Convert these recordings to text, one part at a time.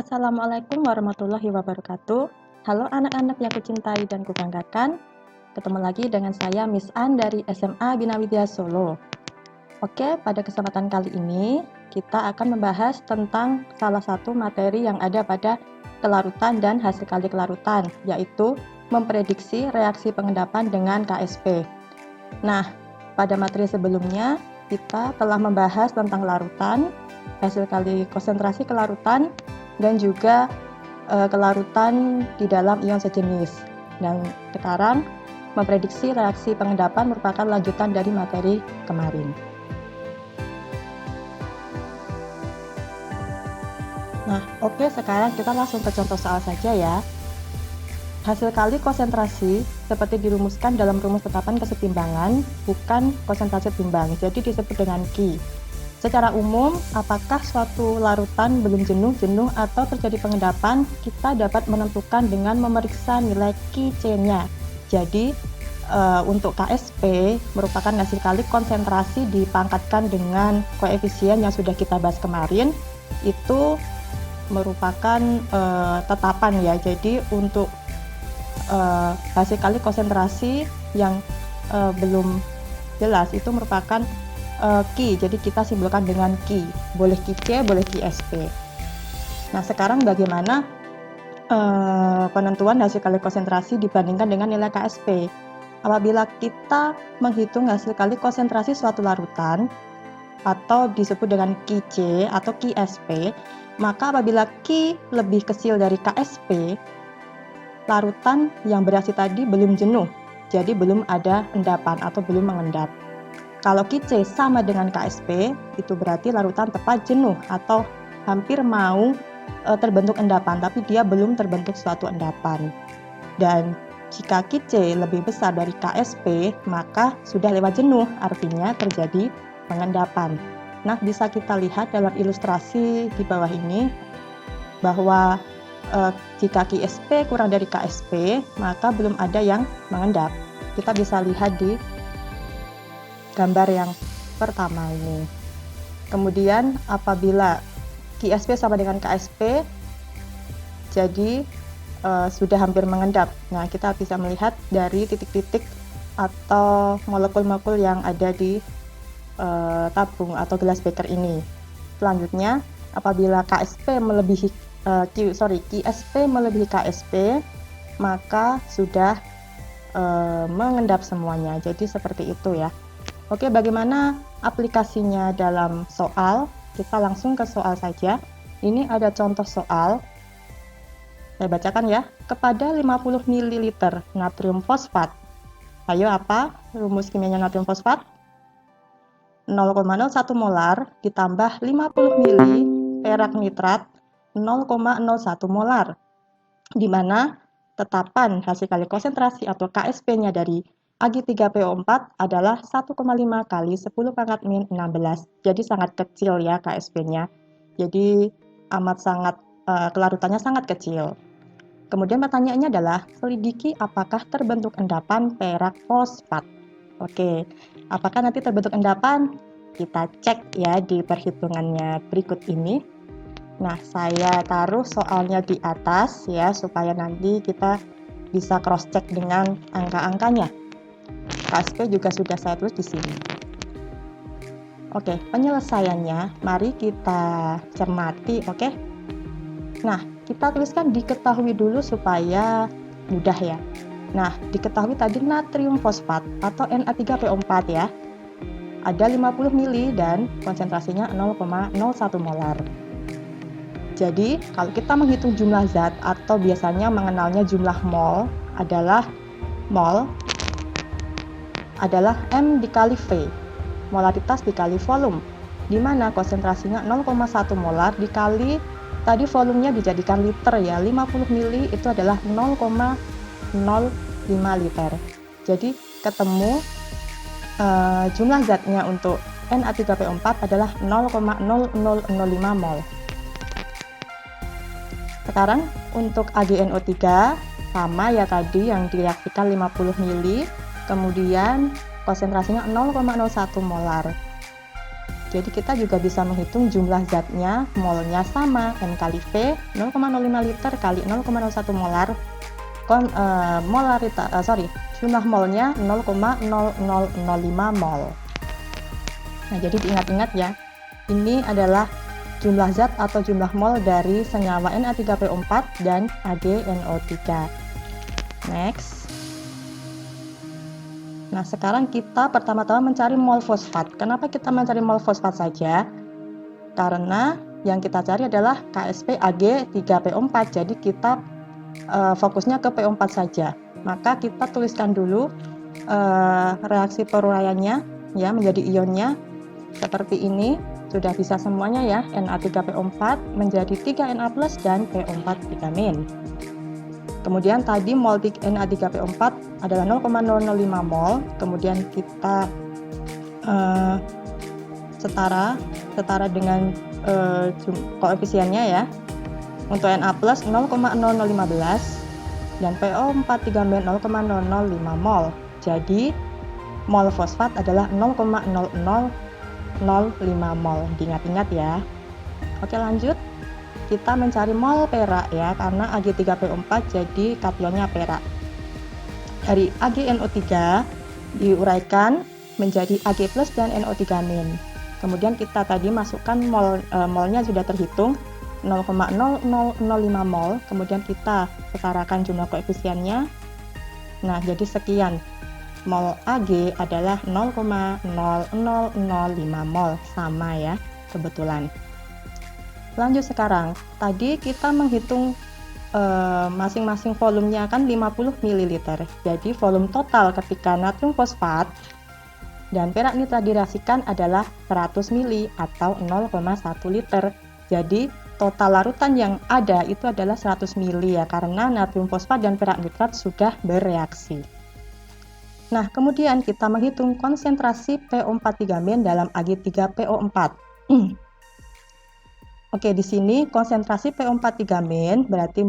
Assalamualaikum warahmatullahi wabarakatuh. Halo anak-anak yang kucintai dan kubanggakan. Ketemu lagi dengan saya Miss An dari SMA Bina Widya Solo. Oke, pada kesempatan kali ini kita akan membahas tentang salah satu materi yang ada pada kelarutan dan hasil kali kelarutan, yaitu memprediksi reaksi pengendapan dengan KSP. Nah, pada materi sebelumnya kita telah membahas tentang larutan, hasil kali konsentrasi kelarutan, dan juga kelarutan di dalam ion sejenis. Dan sekarang memprediksi reaksi pengendapan merupakan lanjutan dari materi kemarin. Nah, oke, sekarang kita langsung ke contoh soal saja ya. Hasil kali konsentrasi seperti dirumuskan dalam rumus tetapan kesetimbangan, bukan konsentrasi timbang, jadi disebut dengan Ki. Secara umum, apakah suatu larutan belum jenuh atau terjadi pengendapan, kita dapat menentukan dengan memeriksa nilai Ki-C-nya. Jadi, untuk KSP merupakan hasil kali konsentrasi dipangkatkan dengan koefisien yang sudah kita bahas kemarin, itu merupakan tetapan ya. Jadi, untuk hasil kali konsentrasi yang belum jelas itu merupakan Ki, jadi kita simpulkan dengan Ki, boleh Ki-C, boleh Ki-SP. Nah, sekarang bagaimana penentuan hasil kali konsentrasi dibandingkan dengan nilai KSP? Apabila kita menghitung hasil kali konsentrasi suatu larutan atau disebut dengan Ki-C atau Ki-SP, maka apabila Ki lebih kecil dari KSP, larutan yang bereaksi tadi belum jenuh, jadi belum ada endapan atau belum mengendap. Kalau Ki-C sama dengan KSP, itu berarti larutan tepat jenuh atau hampir mau terbentuk endapan, tapi dia belum terbentuk suatu endapan. Dan jika Ki-C lebih besar dari KSP, maka sudah lewat jenuh, artinya terjadi pengendapan. Nah, bisa kita lihat dalam ilustrasi di bawah ini, bahwa jika Ki-SP kurang dari KSP, maka belum ada yang mengendap. Kita bisa lihat di gambar yang pertama ini. Kemudian apabila Ki-SP sama dengan KSP, jadi sudah hampir mengendap. Nah, kita bisa melihat dari titik-titik atau molekul-molekul yang ada di tabung atau gelas beker ini. Selanjutnya, apabila KSP melebihi Ki-SP melebihi KSP, maka sudah mengendap semuanya. Jadi seperti itu ya. Oke, bagaimana aplikasinya dalam soal? Kita langsung ke soal saja. Ini ada contoh soal. Saya bacakan ya. Kepada 50 ml natrium fosfat. Ayo, apa rumus kimianya natrium fosfat? 0,01 molar ditambah 50 ml perak nitrat 0,01 molar. Di mana tetapan hasil kali konsentrasi atau KSP-nya dari Ag3PO4 adalah 1,5 kali 10⁻⁻16. Jadi sangat kecil ya KSP-nya. Jadi amat sangat kelarutannya sangat kecil. Kemudian pertanyaannya adalah selidiki apakah terbentuk endapan perak fosfat. Oke, apakah nanti terbentuk endapan? Kita cek ya di perhitungannya berikut ini. Nah, saya taruh soalnya di atas ya supaya nanti kita bisa cross check dengan angka-angkanya. KSP juga sudah saya tulis di sini. Oke, penyelesaiannya mari kita cermati, oke? Nah, kita tuliskan diketahui dulu supaya mudah ya. Nah, diketahui tadi natrium fosfat atau Na3PO4 ya. Ada 50 ml dan konsentrasinya 0,01 molar. Jadi, kalau kita menghitung jumlah zat atau biasanya mengenalnya jumlah mol adalah M dikali V, molaritas dikali volume, di mana konsentrasinya 0,1 molar dikali tadi volumenya dijadikan liter ya, 50 ml itu adalah 0,05 liter. Jadi ketemu jumlah zatnya untuk Na3PO4 adalah 0,0005 mol. Sekarang untuk AgNO3 sama ya tadi yang direaksikan 50 ml, kemudian konsentrasinya 0,01 molar. Jadi kita juga bisa menghitung jumlah zatnya, molnya sama, N kali V 0,05 liter kali 0,01 molar, jumlah molnya 0,0005 mol. Nah, jadi diingat-ingat ya, ini adalah jumlah zat atau jumlah mol dari senyawa Na3PO4 dan AgNO3. Next. Nah, sekarang kita pertama-tama mencari mol fosfat. Kenapa kita mencari mol fosfat saja? Karena yang kita cari adalah KSP Ag3PO4, jadi kita fokusnya ke PO4 saja. Maka kita tuliskan dulu reaksi peruraiannya ya menjadi ionnya seperti ini. Sudah bisa semuanya ya, Na3PO4 menjadi 3Na+ dan PO4 3-. Kemudian tadi mol Na3PO4 adalah 0,005 mol, kemudian kita setara dengan koefisiennya ya. Untuk Na+ 0,0015 dan PO4 3-, 0,005 mol. Jadi mol fosfat adalah 0,0005 mol. Diingat-ingat ya. Oke, lanjut. Kita mencari mol perak ya, karena Ag3PO4 jadi kationnya perak. Dari AgNO3 diuraikan menjadi Ag+ dan NO3-. Kemudian kita tadi masukkan molnya sudah terhitung 0,0005 mol, kemudian kita setarakan jumlah koefisiennya. Nah, jadi sekian. Mol Ag adalah 0,0005 mol, sama ya, kebetulan. Lanjut sekarang, tadi kita menghitung masing-masing volumenya kan 50 ml. Jadi volume total ketika natrium fosfat dan perak nitrat direaksikan adalah 100 ml atau 0,1 liter. Jadi total larutan yang ada itu adalah 100 ml ya, karena natrium fosfat dan perak nitrat sudah bereaksi. Nah, kemudian kita menghitung konsentrasi PO4 3- dalam Ag3PO4. Oke, di sini konsentrasi PO4 3- berarti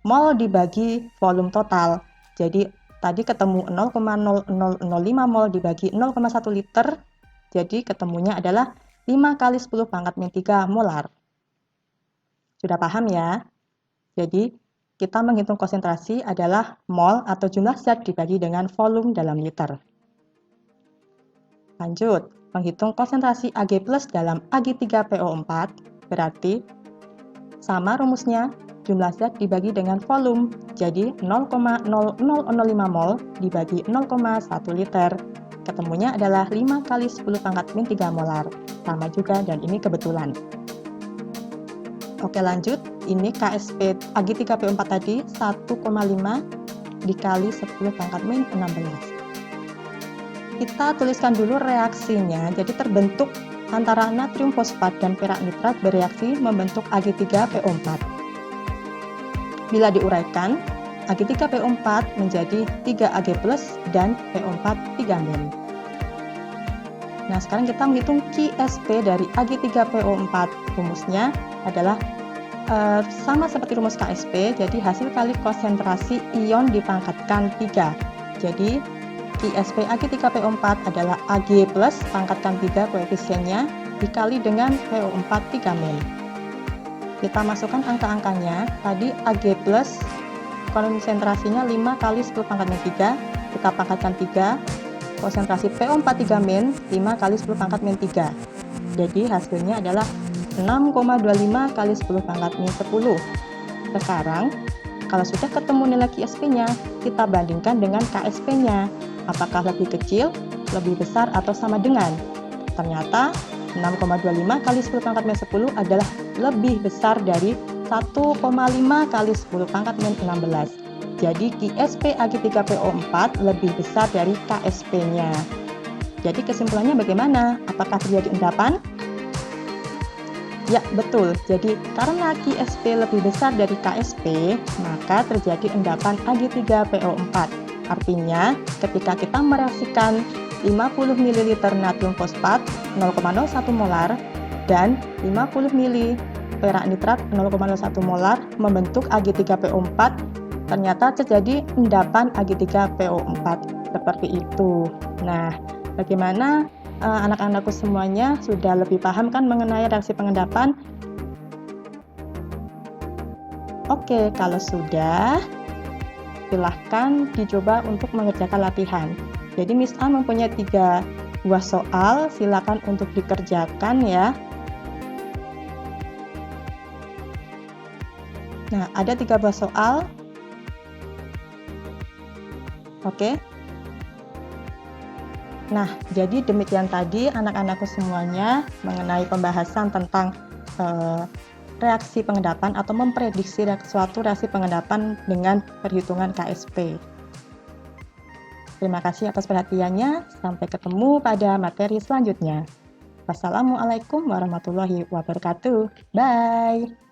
mol dibagi volume total. Jadi tadi ketemu 0,0005 mol dibagi 0,1 liter. Jadi ketemunya adalah 5 kali 10⁻³ molar. Sudah paham ya? Jadi kita menghitung konsentrasi adalah mol atau jumlah zat dibagi dengan volume dalam liter. Lanjut, menghitung konsentrasi Ag+ dalam Ag3PO4 berarti sama rumusnya, jumlah zat dibagi dengan volume. Jadi 0,0005 mol dibagi 0,1 liter. Ketemunya adalah 5 kali 10⁻³ molar. Sama juga dan ini kebetulan. Oke, lanjut. Ini KSP Ag3PO4 tadi 1,5 dikali 10⁻16. Kita tuliskan dulu reaksinya. Jadi terbentuk antara natrium fosfat dan perak nitrat bereaksi membentuk Ag3PO4. Bila diuraikan, Ag3PO4 menjadi 3Ag+ dan PO4 3-. Nah, sekarang kita menghitung KSP dari Ag3PO4. Rumusnya adalah sama seperti rumus KSP, jadi hasil kali konsentrasi ion dipangkatkan 3. Jadi KSP Ag3PO4 adalah Ag+ pangkatkan 3 koefisiennya dikali dengan PO4 3-. Kita masukkan angka-angkanya. Tadi Ag+ konsentrasinya 5 kali 10⁻³, kita pangkatkan 3. Konsentrasi PO4 3-, 5 kali 10⁻³. Jadi hasilnya adalah 6,25 kali 10⁻10. Sekarang, kalau sudah ketemu nilai KSP-nya, kita bandingkan dengan KSP-nya. Apakah lebih kecil, lebih besar, atau sama dengan? Ternyata 6,25 kali 10⁻10 adalah lebih besar dari 1,5 kali 10⁻16. Jadi KSP Ag3PO4 lebih besar dari KSP-nya. Jadi kesimpulannya bagaimana? Apakah terjadi endapan? Ya, betul. Jadi karena KSP lebih besar dari KSP, maka terjadi endapan Ag3PO4. Artinya, ketika kita mereaksikan 50 ml natrium fosfat 0,01 molar dan 50 ml perak nitrat 0,01 molar membentuk Ag3PO4, ternyata terjadi endapan Ag3PO4 seperti itu. Nah, bagaimana anak-anakku semuanya sudah lebih paham kan mengenai reaksi pengendapan? Oke, kalau sudah, silahkan dicoba untuk mengerjakan latihan. Jadi Miss A mempunyai 3 buah soal, silakan untuk dikerjakan ya. Nah, ada 3 buah soal. Oke. Nah, jadi demikian tadi anak-anakku semuanya mengenai pembahasan tentang reaksi pengendapan atau memprediksi suatu reaksi pengendapan dengan perhitungan KSP. Terima kasih atas perhatiannya. Sampai ketemu pada materi selanjutnya. Wassalamualaikum warahmatullahi wabarakatuh. Bye.